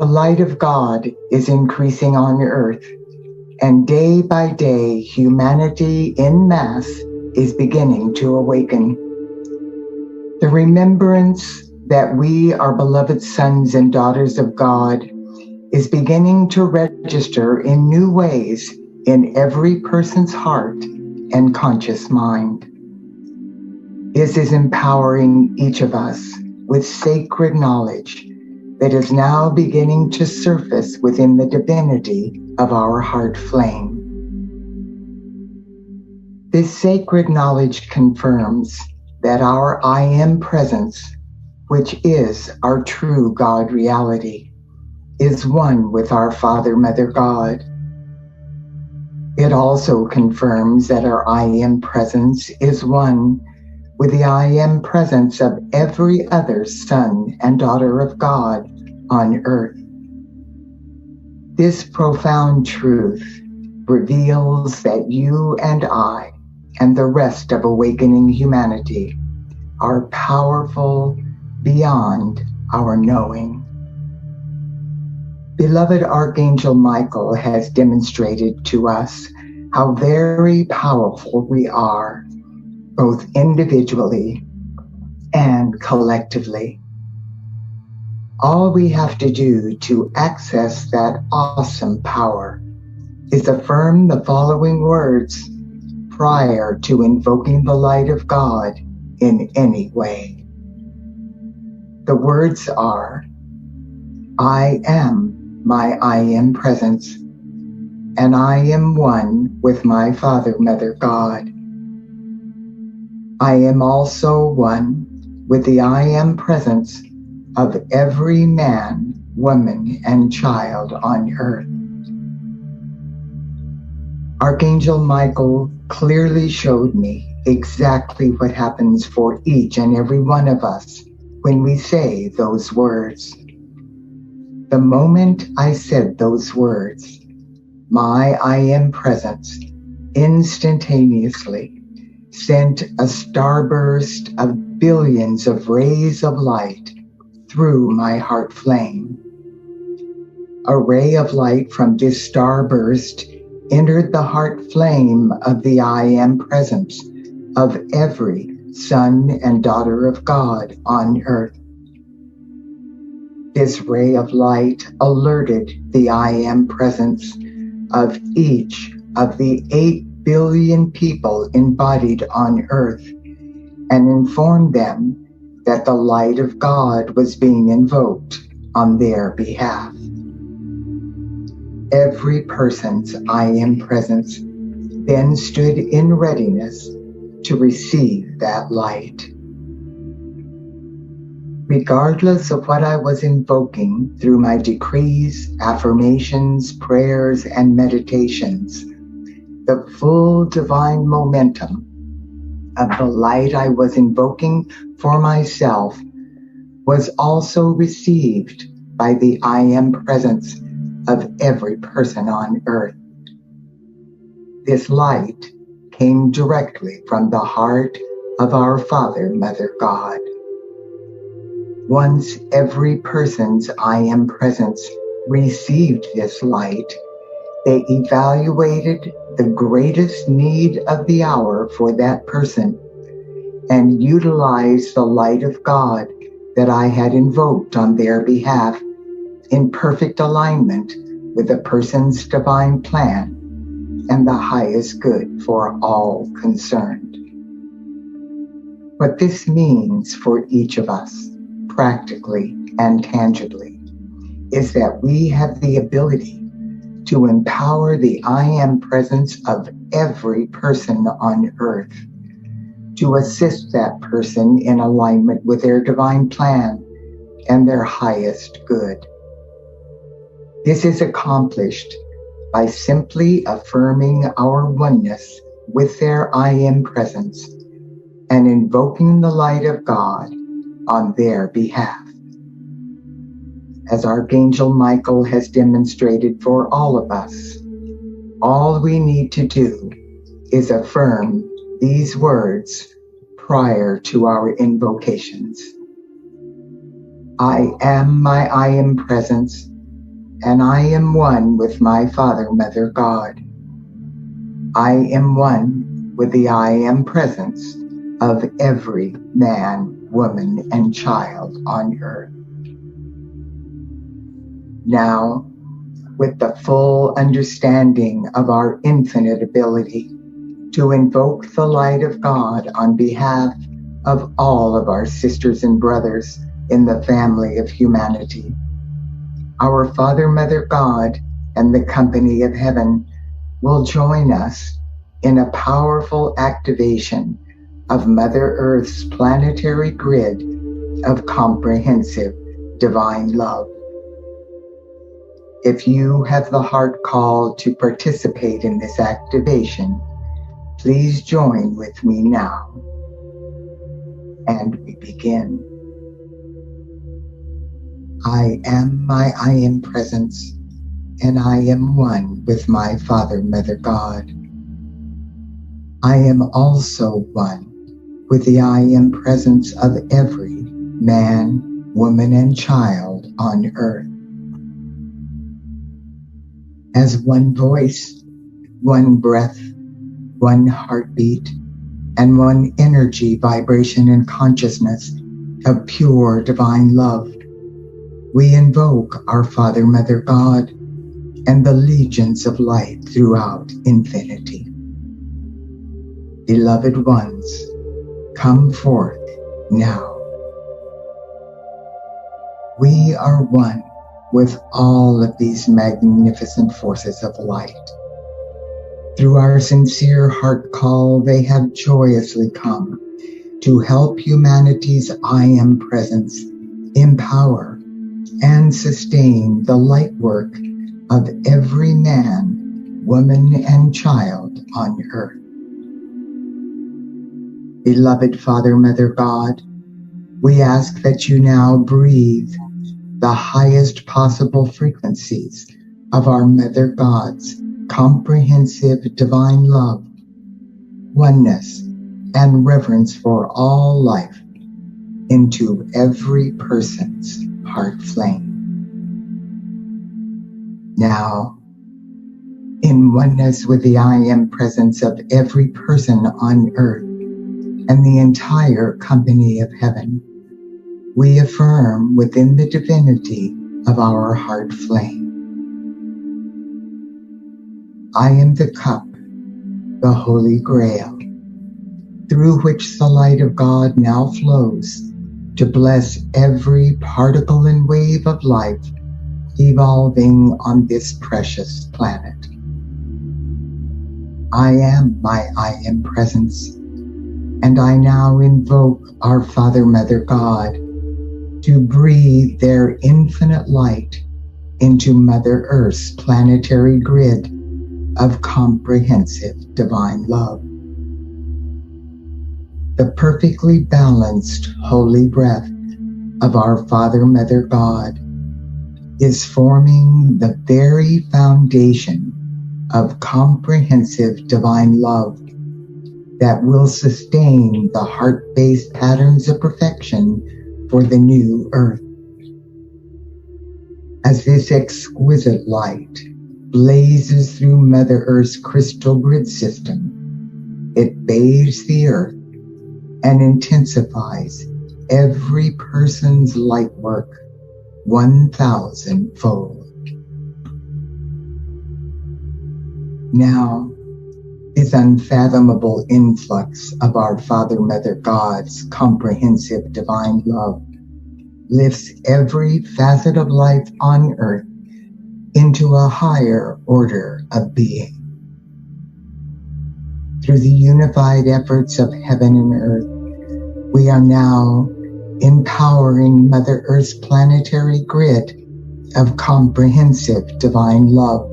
The light of God is increasing on earth, and day by day, humanity en masse is beginning to awaken. The remembrance that we are beloved sons and daughters of God is beginning to register in new ways in every person's heart and conscious mind. This is empowering each of us with sacred knowledge that is now beginning to surface within the divinity of our heart flame. This sacred knowledge confirms that our I Am presence, which is our true God reality, is one with our Father, Mother God. It also confirms that our I Am presence is one with the I Am presence of every other son and daughter of God on earth. This profound truth reveals that you and I and the rest of awakening humanity are powerful beyond our knowing. Beloved Archangel Michael has demonstrated to us how very powerful we are, both individually and collectively. All we have to do to access that awesome power is affirm the following words prior to invoking the light of God in any way. The words are, I am my I Am presence, and I am one with my Father, Mother God. I am also one with the I Am presence of every man, woman, and child on earth. Archangel Michael clearly showed me exactly what happens for each and every one of us when we say those words. The moment I said those words, my I Am presence instantaneously sent a starburst of billions of rays of light through my heart flame. A ray of light from this starburst entered the heart flame of the I Am presence of every son and daughter of God on earth. This ray of light alerted the I Am presence of each of the 8 billion people embodied on earth and informed them that the light of God was being invoked on their behalf. Every person's I Am presence then stood in readiness to receive that light. Regardless of what I was invoking through my decrees, affirmations, prayers, and meditations, the full divine momentum of the light I was invoking for myself was also received by the I Am presence of every person on earth. This light came directly from the heart of our Father, Mother God. Once every person's I Am presence received this light, they evaluated the greatest need of the hour for that person and utilized the light of God that I had invoked on their behalf in perfect alignment with the person's divine plan and the highest good for all concerned. What this means for each of us, practically and tangibly, is that we have the ability to empower the I Am presence of every person on earth, to assist that person in alignment with their divine plan and their highest good. This is accomplished by simply affirming our oneness with their I Am presence and invoking the light of God on their behalf. As Archangel Michael has demonstrated for all of us, all we need to do is affirm these words prior to our invocations. I am my I Am presence, and I am one with my Father, Mother, God. I am one with the I am presence of every man, woman, and child on earth. Now, with the full understanding of our infinite ability to invoke the light of God on behalf of all of our sisters and brothers in the family of humanity, our Father, Mother, God, and the company of heaven will join us in a powerful activation of Mother Earth's planetary grid of comprehensive divine love. If you have the heart call to participate in this activation, please join with me now. And we begin. I am my I am presence, and I am one with my Father, Mother, God. I am also one with the I am presence of every man, woman, and child on earth. As one voice, one breath, one heartbeat, and one energy, vibration, and consciousness of pure divine love, we invoke our Father, Mother, God, and the legions of light throughout infinity. Beloved ones, come forth now. We are one with all of these magnificent forces of light. Through our sincere heart call, they have joyously come to help humanity's I am presence empower and sustain the light work of every man, woman, and child on earth. Beloved Father, Mother, God, we ask that you now breathe the highest possible frequencies of our Mother God's comprehensive divine love, oneness, and reverence for all life into every person's heart flame. Now, in oneness with the I am presence of every person on earth and the entire company of heaven, we affirm within the divinity of our heart flame. I am the cup, the Holy Grail, through which the light of God now flows to bless every particle and wave of life evolving on this precious planet. I am my I am presence, and I now invoke our Father, Mother, God to breathe their infinite light into Mother Earth's planetary grid of comprehensive divine love. The perfectly balanced holy breath of our Father, Mother, God is forming the very foundation of comprehensive divine love that will sustain the heart-based patterns of perfection for the new earth. As this exquisite light blazes through Mother Earth's crystal grid system, it bathes the earth and intensifies every person's light work 1,000-fold. Now, this unfathomable influx of our Father, Mother, God's comprehensive divine love lifts every facet of life on earth into a higher order of being. Through the unified efforts of heaven and earth, we are now empowering Mother Earth's planetary grid of comprehensive divine love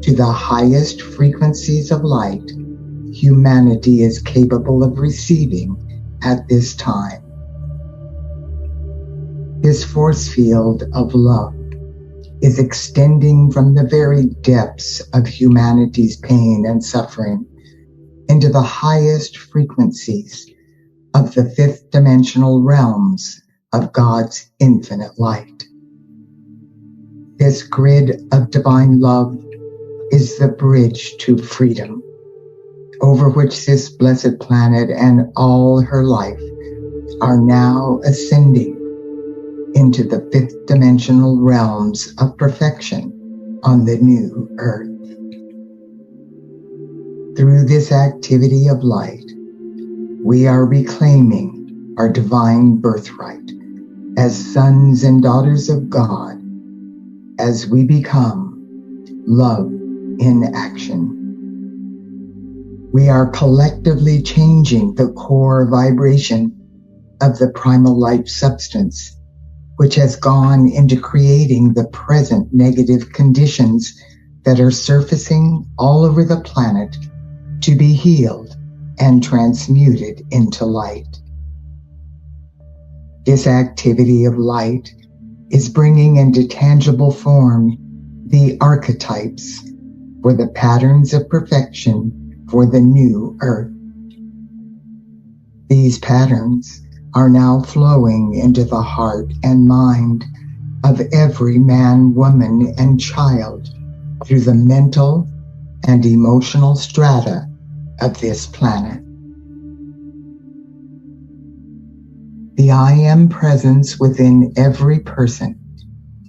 to the highest frequencies of light humanity is capable of receiving at this time. This force field of love is extending from the very depths of humanity's pain and suffering into the highest frequencies of the fifth dimensional realms of God's infinite light. This grid of divine love is the bridge to freedom, over which this blessed planet and all her life are now ascending into the fifth dimensional realms of perfection on the new earth. Through this activity of light, we are reclaiming our divine birthright as sons and daughters of God, as we become love in action. We are collectively changing the core vibration of the primal life substance, which has gone into creating the present negative conditions that are surfacing all over the planet to be healed and transmuted into light. This activity of light is bringing into tangible form the archetypes for the patterns of perfection for the new earth. These patterns are now flowing into the heart and mind of every man, woman, and child through the mental and emotional strata of this planet. The I Am presence within every person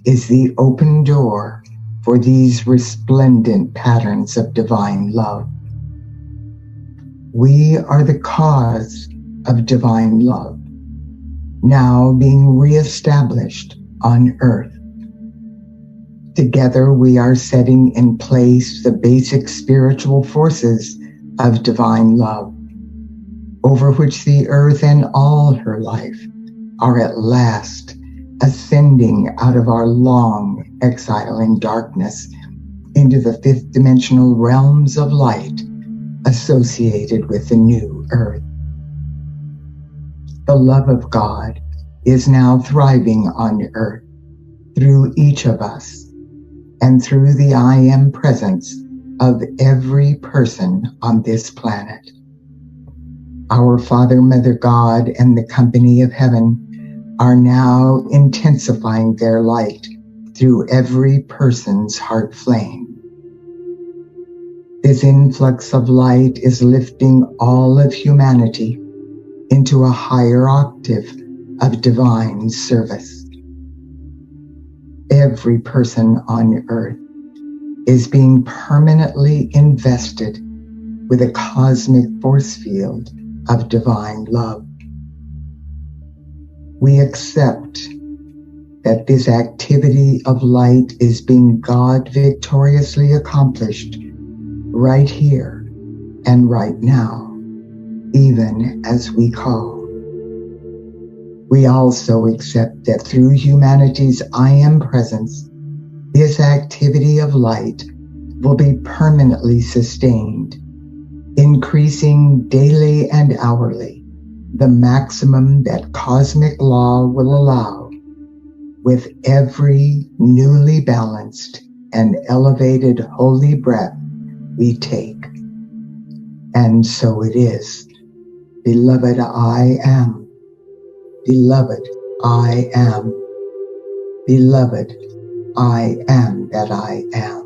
is the open door for these resplendent patterns of divine love. We are the cause of divine love, now being reestablished on earth. Together we are setting in place the basic spiritual forces of divine love, over which the earth and all her life are at last ascending out of our long exile in darkness into the fifth dimensional realms of light associated with the new earth. The love of God is now thriving on earth through each of us and through the I Am presence of every person on this planet. Our Father, Mother God, and the company of heaven are now intensifying their light through every person's heart flame. This influx of light is lifting all of humanity into a higher octave of divine service. Every person on earth is being permanently invested with a cosmic force field of divine love. We accept that this activity of light is being God victoriously accomplished right here and right now, even as we call. We also accept that through humanity's I Am presence, this activity of light will be permanently sustained, increasing daily and hourly the maximum that cosmic law will allow with every newly balanced and elevated holy breath we take. And so it is. Beloved, I am. Beloved, I am. Beloved, I am that I am.